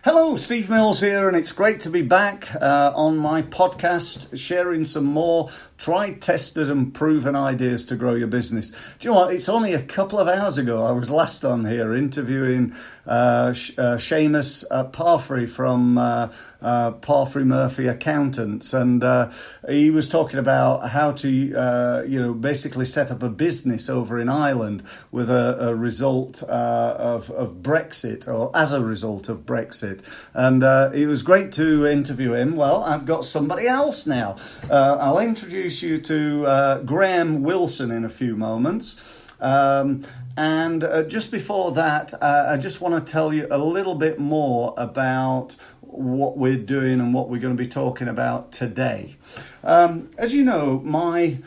Hello, Steve Mills here, and it's great to be back on my podcast, sharing some more tried, tested and proven ideas to grow your business. Do you know what? It's only a couple of hours ago I was last on here interviewing Seamus Parfrey from Parfrey Murphy Accountants, and he was talking about how to basically set up a business over in Ireland with a result of Brexit, or as a result of Brexit. And it was great to interview him. Well, I've got somebody else now. I'll introduce you to Graham Wilson in a few moments. And just before that, I just want to tell you a little bit more about what we're doing and what we're going to be talking about today. As you know, my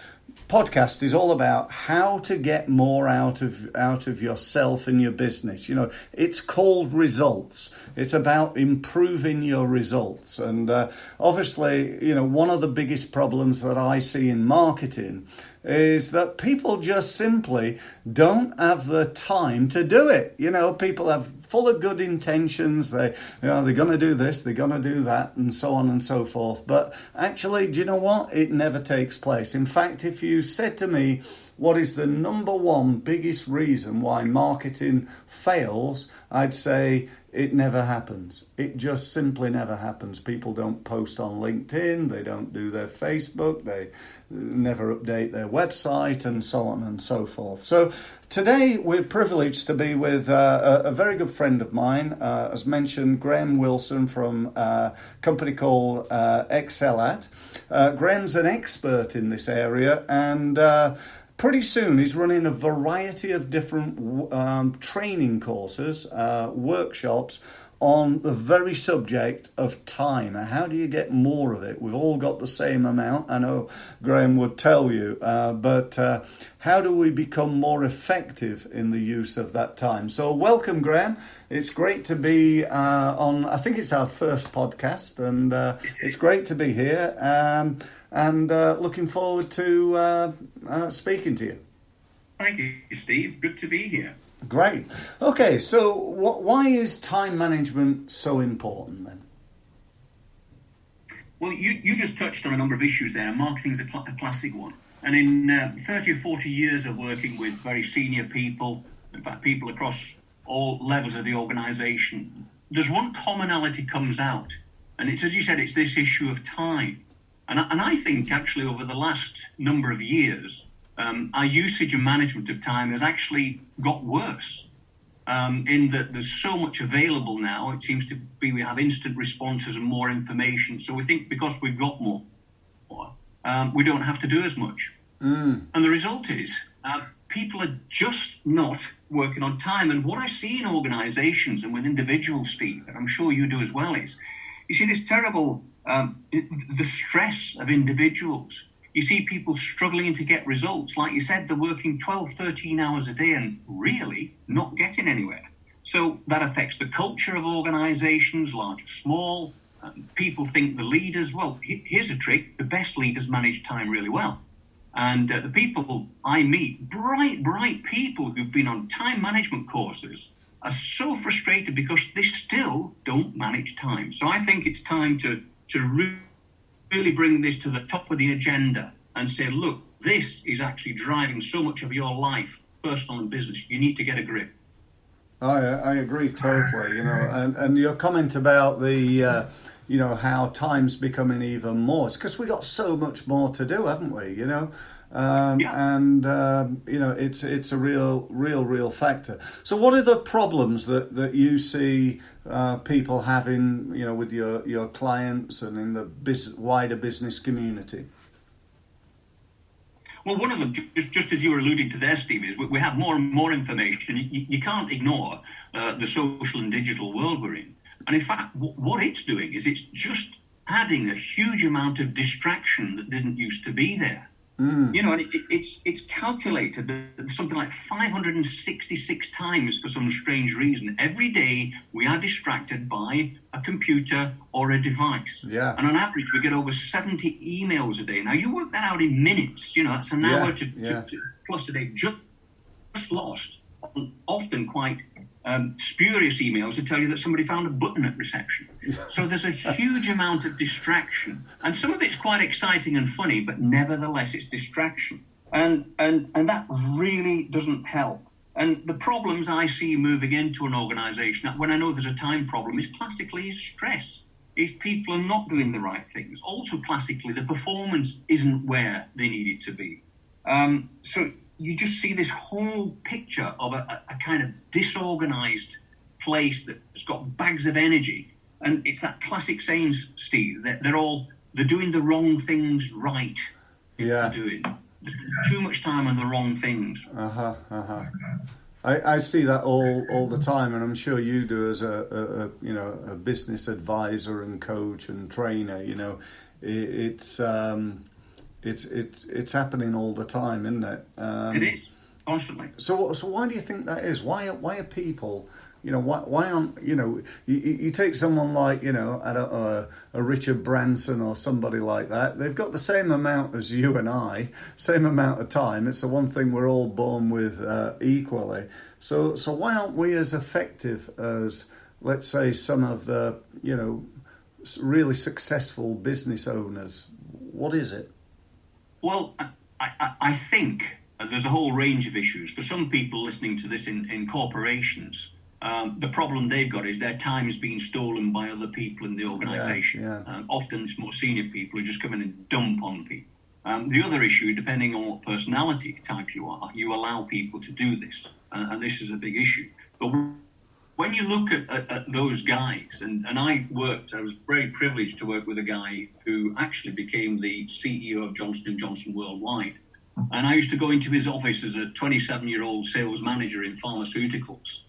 podcast is all about how to get more out of yourself and your business. You know, it's called results. It's about improving your results. And obviously, you know, one of the biggest problems that I see in marketing is that people just simply don't have the time to do it. You know, people have full of good intentions. They're going to do this, they're going to do that, and so on and so forth. But actually, do you know what? It never takes place. In fact, if you said to me, what is the number one biggest reason why marketing fails, I'd say it never happens. It just simply never happens. People don't post on LinkedIn, they don't do their Facebook, they never update their website, and so on and so forth. So today we're privileged to be with a very good friend of mine, as mentioned, Graham Wilson from a company called Excelat. Graham's an expert in this area, and pretty soon he's running a variety of different training courses, workshops on the very subject of time. How do you get more of it? We've all got the same amount, I know Graham would tell you, but how do we become more effective in the use of that time? So welcome, Graham. It's great to be on, I think it's our first podcast, and it's great to be here. And looking forward to speaking to you. Thank you, Steve. Good to be here. Great. Okay, so why is time management so important then? Well, you just touched on a number of issues there. Marketing is a classic one. And in 30 or 40 years of working with very senior people, in fact, people across all levels of the organisation, there's one commonality comes out. And it's, as you said, it's this issue of time. And I think actually over the last number of years, our usage and management of time has actually got worse, in that there's so much available now. It seems to be we have instant responses and more information. So we think because we've got more, we don't have to do as much. And the result is people are just not working on time. And what I see in organizations and with individuals, Steve, and I'm sure you do as well, is you see this terrible the stress of individuals. You see people struggling to get results. Like you said, they're working 12, 13 hours a day and really not getting anywhere. So that affects the culture of organizations, large or small. People think the leaders, well, here's a trick. The best leaders manage time really well. And the people I meet, bright people who've been on time management courses, are so frustrated because they still don't manage time. So I think it's time to really bring this to the top of the agenda and say, look, this is actually driving so much of your life, personal and business. You need to get a grip. I agree totally. You know, and your comment about the how time's becoming even more. It's because we got so much more to do, haven't we? You know. And it's a real factor. So what are the problems that you see people having, you know, with your clients and in the wider business community? Well, one of them, just as you were alluding to there, Steve, is we have more and more information. You can't ignore the social and digital world we're in. And in fact, what it's doing is it's just adding a huge amount of distraction that didn't used to be there. You know, and it's calculated that something like 566 times, for some strange reason, every day we are distracted by a computer or a device. Yeah. And on average, we get over 70 emails a day. Now, you work that out in minutes. You know, that's an hour to plus a day just lost on often quite spurious emails to tell you that somebody found a button at reception. So there's a huge amount of distraction, and some of it's quite exciting and funny, but nevertheless it's distraction, and that really doesn't help. And the problems I see moving into an organisation, when I know there's a time problem, is classically stress. If people are not doing the right things, also classically the performance isn't where they need it to be. So you just see this whole picture of a kind of disorganised place that's got bags of energy. And it's that classic saying, Steve, that they're doing the wrong things right. Yeah. There's too much time on the wrong things. I see that all the time, and I'm sure you do as a business advisor and coach and trainer. It's happening all the time, isn't it? It is constantly. So why do you think that is? Why are people? Why aren't you take someone like I don't know, a Richard Branson or somebody like that. They've got the same amount as you and I, same amount of time. It's the one thing we're all born with equally. So why aren't we as effective as, let's say, some of the really successful business owners? What is it? Well, I think there's a whole range of issues. For some people listening to this in corporations, the problem they've got is their time is being stolen by other people in the organisation. Yeah. Often it's more senior people who just come in and dump on people. The other issue, depending on what personality type you are, you allow people to do this. And this is a big issue. But when you look at those guys, and I was very privileged to work with a guy who actually became the CEO of Johnson & Johnson worldwide. And I used to go into his office as a 27-year-old sales manager in pharmaceuticals,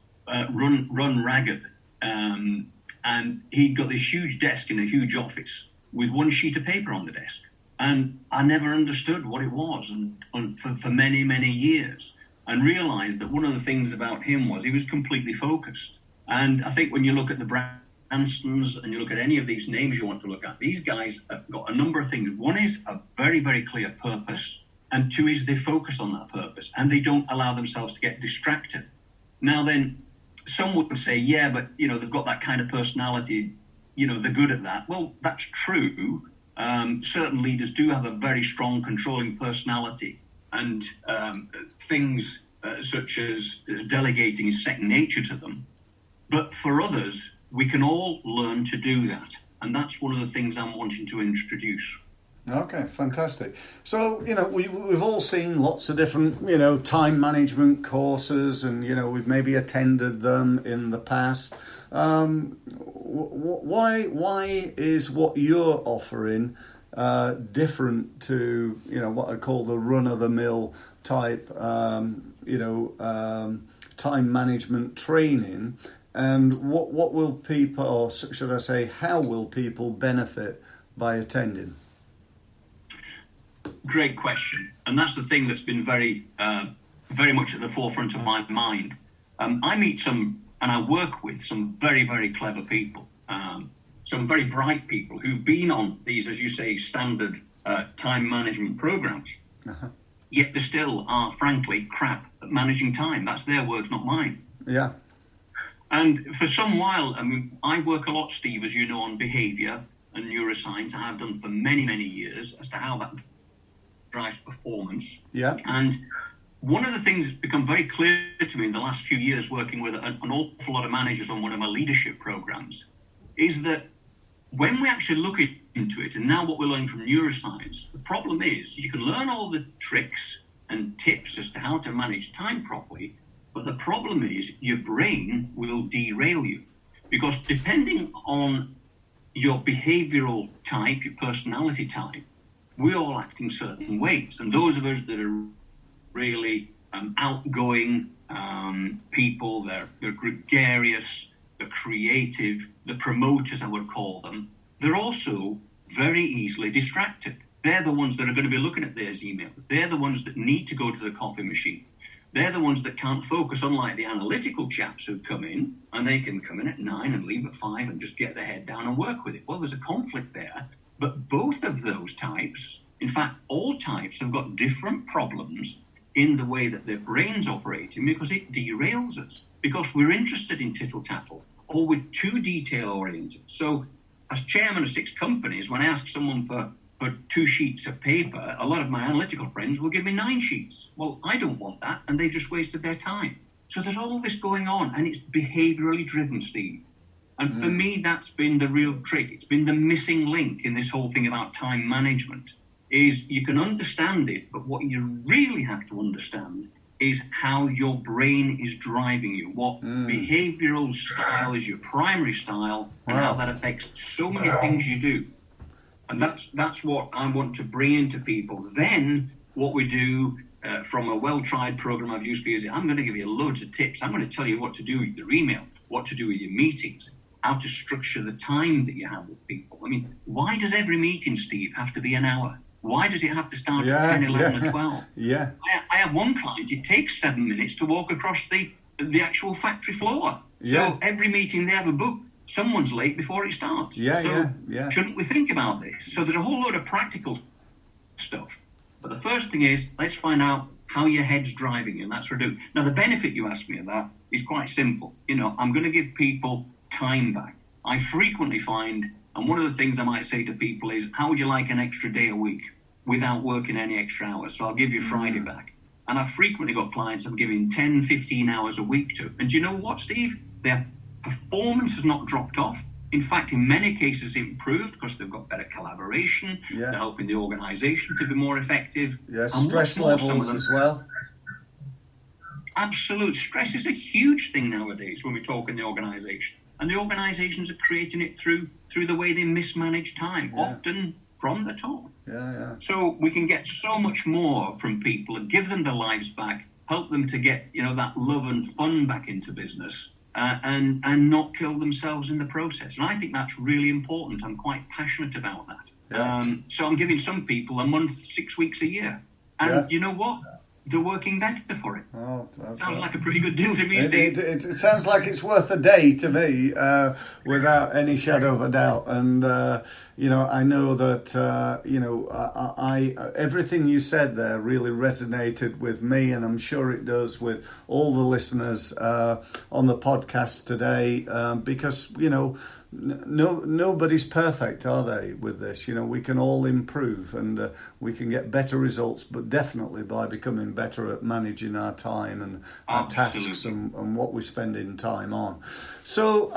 run ragged. And he'd got this huge desk in a huge office with one sheet of paper on the desk. And I never understood what it was and for many, many years, and realized that one of the things about him was he was completely focused. And I think when you look at the Bransons and you look at any of these names you want to look at, these guys have got a number of things. One is a very, very clear purpose. And two is they focus on that purpose and they don't allow themselves to get distracted. Now then, some would say, yeah, but, they've got that kind of personality, they're good at that. Well, that's true. Certain leaders do have a very strong controlling personality, and things such as delegating is second nature to them. But for others, we can all learn to do that. And that's one of the things I'm wanting to introduce. Okay, fantastic. So, we've all seen lots of different, time management courses, and, we've maybe attended them in the past. Why is what you're offering different to, what I call the run-of-the-mill type, time management training? And what will people, or should I say, how will people benefit by attending? Great question. And that's the thing that's been very much at the forefront of my mind. I meet and I work with some very, very clever people, some very bright people who've been on these, as you say, standard time management programs. Uh-huh. Yet they still are, frankly, crap at managing time. That's their words, not mine. Yeah. And for some while, I work a lot, Steve, as you know, on behaviour and neuroscience. I have done for many, many years as to how that drives performance. Yeah. And one of the things that's become very clear to me in the last few years working with an awful lot of managers on one of my leadership programs is that when we actually look into it, and now what we're learning from neuroscience, the problem is you can learn all the tricks and tips as to how to manage time properly, but the problem is your brain will derail you. Because depending on your behavioral type, your personality type, we all act in certain ways. And those of us that are really outgoing people, they're gregarious, they're creative, the promoters, I would call them, they're also very easily distracted. They're the ones that are going to be looking at those emails. They're the ones that need to go to the coffee machine. They're the ones that can't focus, unlike the analytical chaps who come in, and they can come in at 9 and leave at 5 and just get their head down and work with it. Well, there's a conflict there. But both of those types, in fact, all types have got different problems in the way that their brain's operating because it derails us. because we're interested in tittle tattle, or we're too detail oriented. So as chairman of 6 companies, when I ask someone for 2 sheets of paper, a lot of my analytical friends will give me 9 sheets. Well, I don't want that, and they just wasted their time. So there's all this going on, and it's behaviorally driven, Steve. And for me, that's been the real trick. It's been the missing link in this whole thing about time management, is you can understand it, but what you really have to understand is how your brain is driving you, what behavioral style is your primary style, and how that affects so many things you do. And that's what I want to bring into people. Then what we do from a well-tried program I've used for years, I'm going to give you loads of tips. I'm going to tell you what to do with your email, what to do with your meetings, how to structure the time that you have with people. I mean, why does every meeting, Steve, have to be an hour? Why does it have to start at 10, 11, or 12? Yeah. I have one client, it takes 7 minutes to walk across the actual factory floor. So every meeting they have a book, someone's late before it starts. Shouldn't we think about this? So there's a whole load of practical stuff. But the first thing is, let's find out how your head's driving you, and that's what I do. Now, the benefit you asked me of that is quite simple. I'm going to give people time back. I frequently find, and one of the things I might say to people is, how would you like an extra day a week without working any extra hours? So I'll give you Friday back. And I've frequently got clients I'm giving 10, 15 hours a week to. And do you know what, Steve? Their performance has not dropped off. In fact, in many cases improved, because they've got better collaboration. They're helping the organisation to be more effective. Stress levels as well. Absolute. Stress is a huge thing nowadays when we talk in the organisation. And the organisations are creating it through the way they mismanage time, often from the top. So we can get so much more from people and give them their lives back, help them to get that love and fun back into business, and not kill themselves in the process. And I think that's really important. I'm quite passionate about that. So I'm giving some people a month, 6 weeks a year. And you know what? They're working better for it. Sounds like a pretty good deal to me, Steve. It sounds like it's worth a day to me, without any shadow of a doubt. And I know that I everything you said there really resonated with me, and I'm sure it does with all the listeners on the podcast today, because nobody's perfect, are they, with this? We can all improve, and we can get better results, but definitely by becoming better at managing our time and our tasks and what we're spending time on. So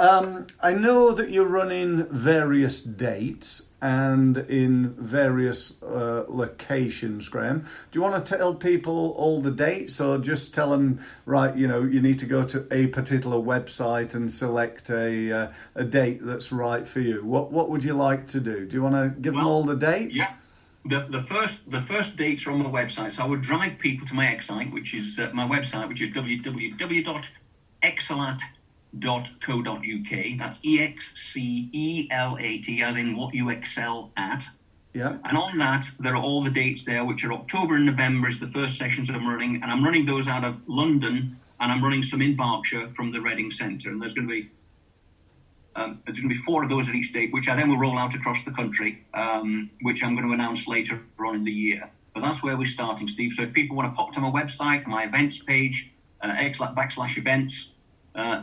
I know that you're running various dates and in various locations, Graham. Do you want to tell people all the dates, or just tell them, right, you need to go to a particular website and select a date that's right for you? What would you like to do? Do you want to give them all the dates? Yeah. The first dates are on my website. So I would drive people to my website, which is www.excelat.co.uk. That's EXCELAT, as in what you excel at. Yeah. And on that, there are all the dates there, which are October and November is the first sessions that I'm running. And I'm running those out of London, and I'm running some in Berkshire from the Reading Centre. And there's going to be 4 of those at each date, which I then will roll out across the country, which I'm going to announce later on in the year. But that's where we're starting, Steve. So if people want to pop to my website, my events page, Excelat/events,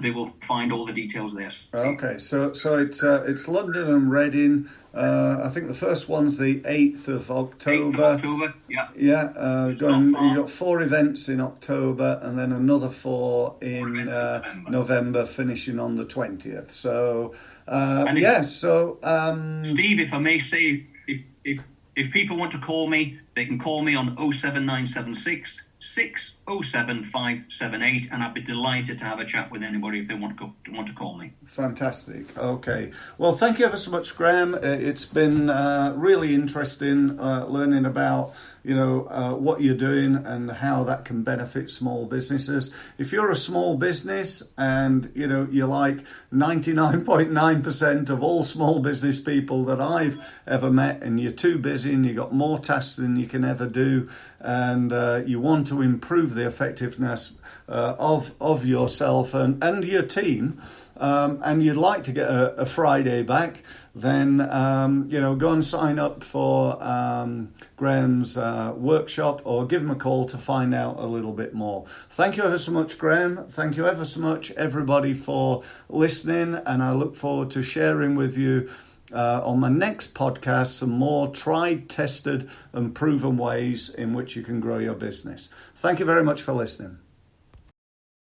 they will find all the details there. Okay, so it's London and Reading. I think the first one's the 8th of October. 8th of October, yeah. Yeah, you got 4 events in October, and then another 4 in November, finishing on the 20th. So, Steve, if I may say, if people want to call me, they can call me on 07976 607578, and I'd be delighted to have a chat with anybody if they want to call me. Fantastic. Okay. Well, thank you ever so much, Graham. It's been really interesting learning about what you're doing and how that can benefit small businesses. If you're a small business and you're like 99.9% of all small business people that I've ever met, and you're too busy and you've got more tasks than you can ever do, and you want to improve the effectiveness of yourself and your team, and you'd like to get a Friday back, then go and sign up for Graham's workshop, or give him a call to find out a little bit more. Thank you ever so much, Graham. Thank you ever so much, everybody, for listening, and I look forward to sharing with you on my next podcast some more tried, tested and proven ways in which you can grow your business. Thank you very much for listening.